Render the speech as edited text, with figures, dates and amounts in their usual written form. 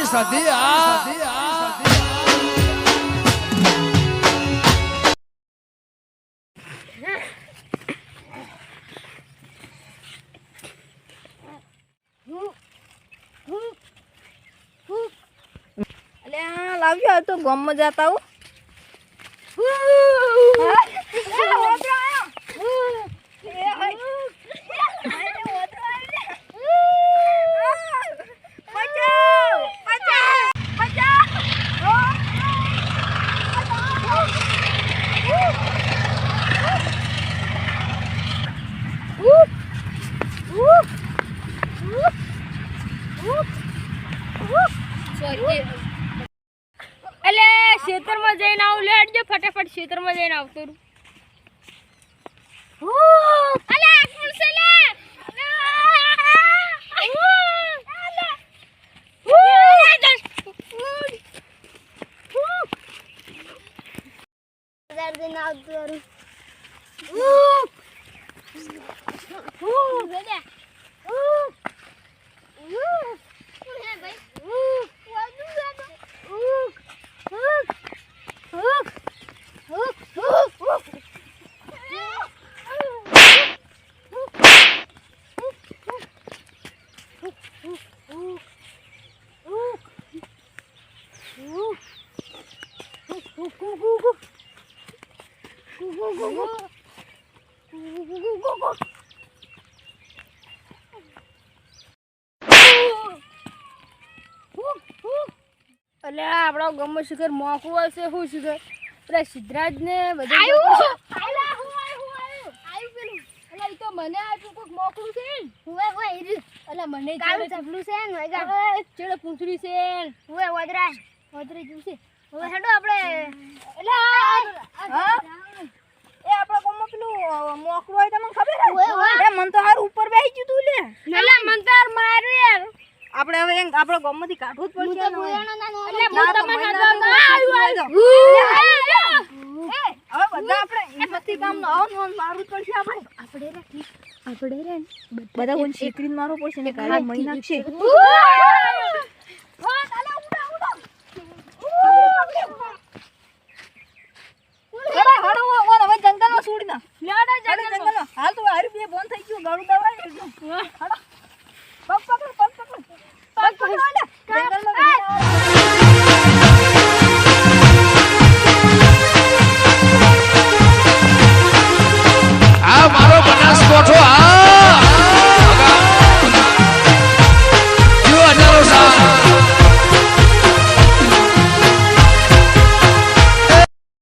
સધી આ લાવ્યો તો ગામમાં જતા હું ખેતરમાં જઈને આવું લેડજો ફટાફટ ખેતરમાં જઈને આવતો રહું અલે આખું છે લે જઈને આવતો રહું અલે આપણા ગામમાં શિખર મોકું હશે શું શિખર પેલા સિદ્ધરાજ ને બધા તો મને આપ્યું કોઈક મોકલું છે એટલે મને ચપલું છે ચેડે પૂંછડી છે વદરાઈ જેવું છે હવે હેડો આપણે એટલે એ આપણા ગામમાં પેલું મોકરું હોય તમને ખબર હે મન તો હાર ઉપર બેહી ગયું તું લે એટલે મન તો માર્યું યાર આપણે હવે આપણા ગામમાંથી કાઢવું જ પડશે એટલે હું તમને હવે બધા આપણે એમથી કામ નો આવો મારવું જ પડશે આપણે રે બધા કોણ શીકરીને મારવું પડશે ને કાલે મહી નાખશે જંગલમાં છોડી ના જંગલમાં હાલ તો હારી બે બંધ થઈ ગયું ગાડું દવાય પપ્પા